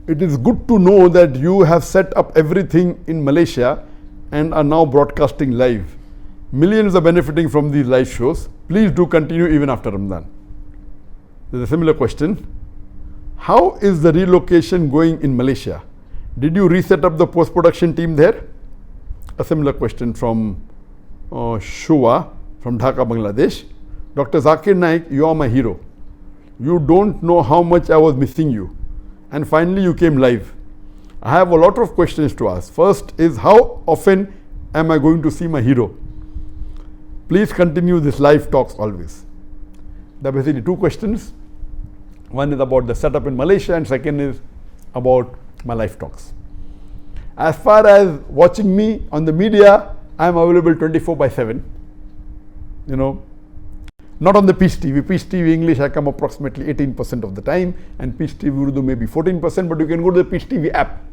it is good to know that you have set up everything in Malaysia and are now broadcasting live. Millions are benefiting from these live shows. Please do continue even after Ramadan. There's a similar question. How is the relocation going in Malaysia? Did you reset up the post-production team there? A similar question from Shua from Dhaka, Bangladesh. Dr. Zakir Naik, you are my hero. You don't know how much I was missing you. And finally you came live. I have a lot of questions to ask. First is, how often am I going to see my hero? Please continue this live talks always. There are basically two questions. One is about the setup in Malaysia and second is about my live talks. As far as watching me on the media, I am available 24/7. Not on the Peace TV. Peace TV English I come approximately 18% of the time, and Peace TV Urdu maybe 14%, but you can go to the Peace TV app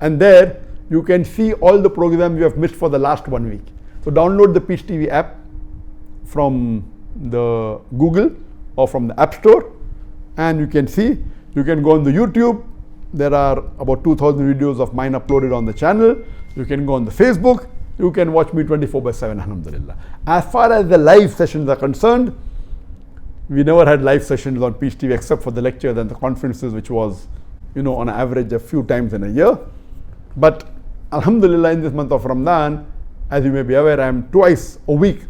and there you can see all the programs you have missed for the last 1 week. So download the Peace TV app from the Google or from the App Store and you can see. You can go on the YouTube. There are about 2,000 videos of mine uploaded on the channel. You can go on the Facebook. You can watch me 24/7, alhamdulillah. As far as the live sessions are concerned, we never had live sessions on Peace TV except for the lectures and the conferences, which was, on average a few times in a year. But alhamdulillah, in this month of Ramadan, as you may be aware, I am twice a week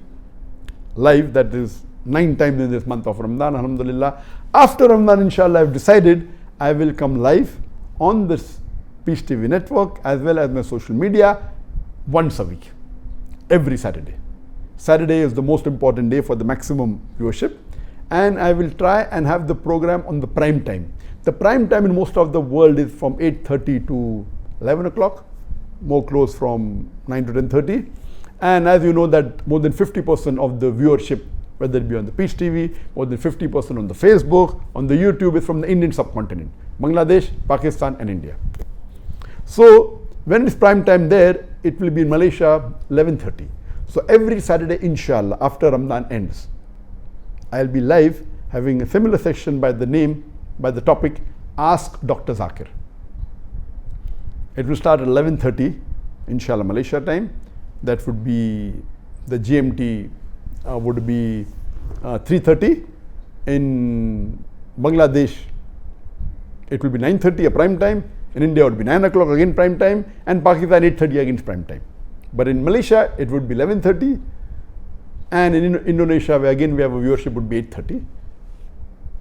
live. That is 9 times in this month of Ramadan, alhamdulillah. After Ramadan, inshallah, I have decided I will come live on this Peace TV network as well as my social media once a week, every Saturday. Saturday is the most important day for the maximum viewership, and I will try and have the program on the prime time. The prime time in most of the world is from 8:30 to 11 o'clock, more close from 9 to 10:30. And as you know that more than 50% of the viewership, whether it be on the Peace TV, more than 50% on the Facebook, on the YouTube, is from the Indian subcontinent, Bangladesh, Pakistan and India. So when it's prime time there, it will be in Malaysia 11:30. So every Saturday, inshallah, after Ramadan ends, I'll be live having a similar section by the topic, Ask Dr. Zakir. It will start at 11:30, inshallah, Malaysia time. That would be, the GMT would be 3:30. In Bangladesh, it will be 9:30, a prime time. In India, it would be 9 o'clock, again prime time, and Pakistan 8:30, again prime time. But in Malaysia, it would be 11:30, and in Indonesia, where again we have a viewership, would be 8:30.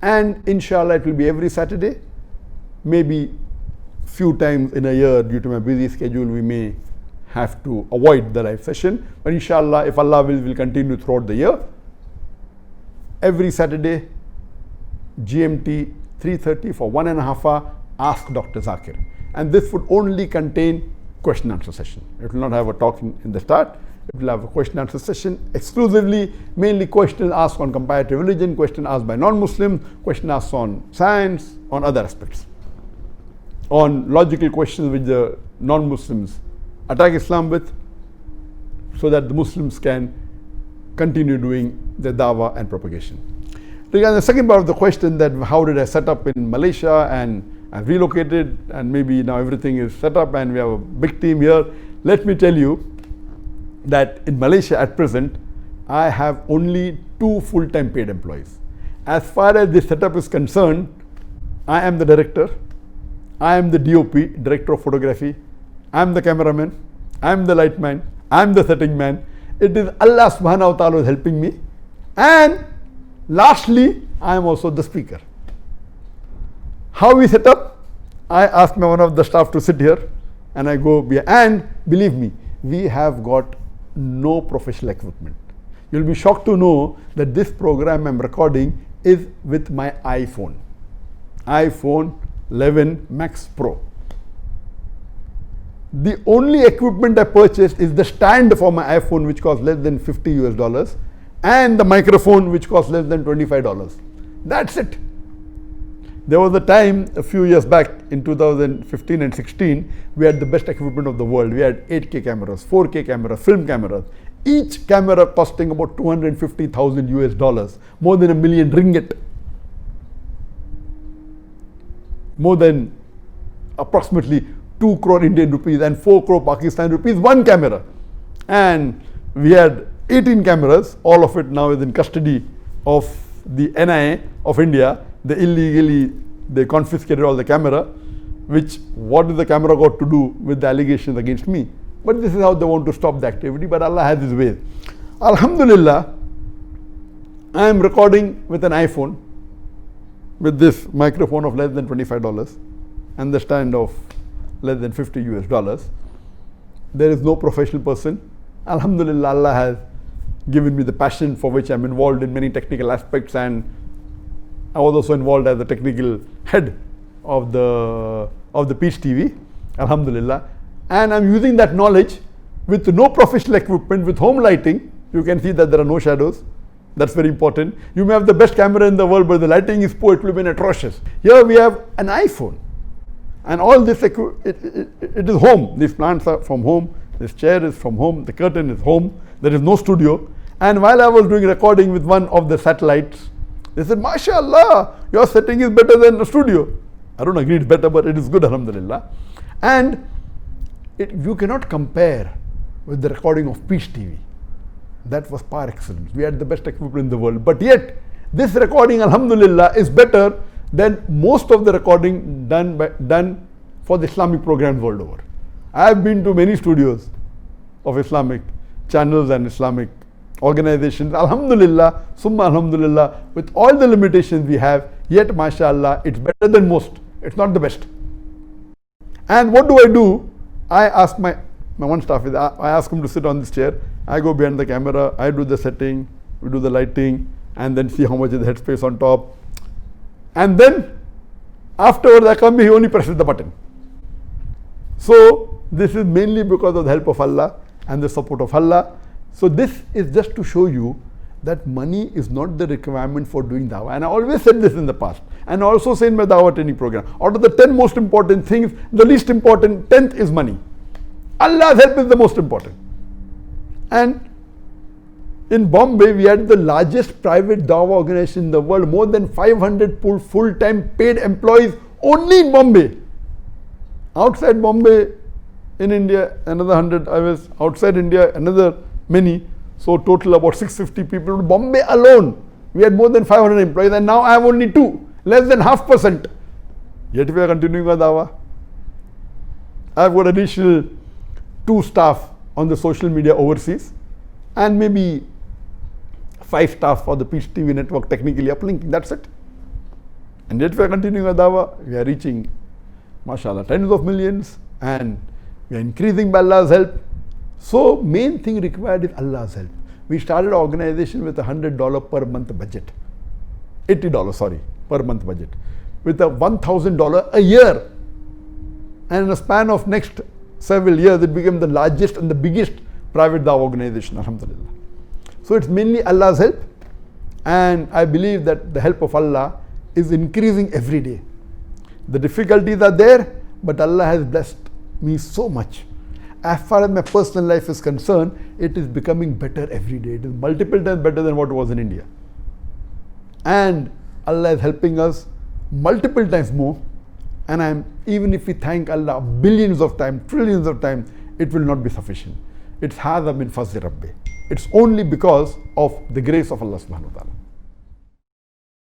And inshallah, it will be every Saturday. Maybe few times in a year, due to my busy schedule, we may have to avoid the live session. But inshallah, if Allah will, we'll continue throughout the year. Every Saturday, GMT 3:30 for 1.5 hours. Ask Dr. Zakir, and this would only contain question answer session. It will not have a talk in the start. It will have a question answer session exclusively, mainly questions asked on comparative religion, question asked by non-Muslims, question asked on science, on other aspects, on logical questions which the non-Muslims attack Islam with, so that the Muslims can continue doing the dawah and propagation. Regarding the second part of the question, that how did I set up in Malaysia and I've relocated and maybe now everything is set up and we have a big team here. Let me tell you that in Malaysia at present, I have only 2 full-time paid employees. As far as this setup is concerned, I am the director, I am the DOP, director of photography, I am the cameraman, I am the light man, I am the setting man. It is Allah subhanahu wa ta'ala who is helping me. And lastly, I am also the speaker. How we set up? I ask one of the staff to sit here and I go behind. And believe me, we have got no professional equipment. You'll be shocked to know that this program I'm recording is with my iPhone 11 Max Pro. The only equipment I purchased is the stand for my iPhone, which costs less than $50 and the microphone, which costs less than $25. That's it. There was a time a few years back in 2015 and 16, we had the best equipment of the world. We had 8K cameras, 4K cameras, film cameras. Each camera costing about $250,000, more than $1 million ringgit. More than approximately 2 crore Indian rupees and 4 crore Pakistan rupees, one camera. And we had 18 cameras, all of it now is in custody of the NIA of India. They illegally, they confiscated all the camera, which what does the camera got to do with the allegations against me? But this is how they want to stop the activity, but Allah has His ways. Alhamdulillah, I am recording with an iPhone, with this microphone of less than $25 and the stand of less than $50 US. There is no professional person. Alhamdulillah, Allah has given me the passion for which I am involved in many technical aspects, and I was also involved as the technical head of the Peace TV, Alhamdulillah. And I'm using that knowledge with no professional equipment, with home lighting. You can see that there are no shadows. That's very important. You may have the best camera in the world, but the lighting is poor, it will be atrocious. Here we have an iPhone. And all this, it is home. These plants are from home. This chair is from home. The curtain is home. There is no studio. And while I was doing recording with one of the satellites, they said, MashaAllah, your setting is better than the studio. I don't agree it's better, but it is good, Alhamdulillah. And you cannot compare with the recording of Peace TV. That was par excellence. We had the best equipment in the world. But yet, this recording, Alhamdulillah, is better than most of the recording done for the Islamic programs world over. I have been to many studios of Islamic channels and Islamic organizations. Alhamdulillah, summa alhamdulillah, with all the limitations we have, yet mashallah, it's better than most. It's not the best. And what do? I ask my one staff, I ask him to sit on this chair. I go behind the camera, I do the setting, we do the lighting, and then see how much is the headspace on top. And then afterwards I come, he only presses the button. So this is mainly because of the help of Allah and the support of Allah. So this is just to show you that money is not the requirement for doing dawah. And I always said this in the past, and I also say in my dawah training program, out of the 10 most important things, the least important 10th is money. Allah's help is the most important. And in Bombay, we had the largest private dawah organization in the world, more than 500 full-time paid employees only in Bombay. Outside Bombay, in India, another 100. I was outside India, another many. So total about 650 people. In Bombay alone, we had more than 500 employees, and now I have only 2, less than 0.5%. Yet we are continuing our dawah. I have got additional 2 staff on the social media overseas, and maybe 5 staff for the Peace TV network technically uplinking. That's it. And yet we are continuing our dawah. We are reaching, mashallah, tens of millions, and we are increasing by Allah's help. So main thing required is Allah's help. We started an organization with $100 per month budget. $80, sorry, per month budget. With a $1,000 a year. And in a span of next several years, it became the largest and the biggest private dawah organization, alhamdulillah. So it's mainly Allah's help. And I believe that the help of Allah is increasing every day. The difficulties are there, but Allah has blessed me so much. As far as my personal life is concerned, it is becoming better every day. It is multiple times better than what it was in India. And Allah is helping us multiple times more. And even if we thank Allah billions of times, trillions of times, it will not be sufficient. It's hadha min fazli rabbi. It's only because of the grace of Allah subhanahu wa ta'ala.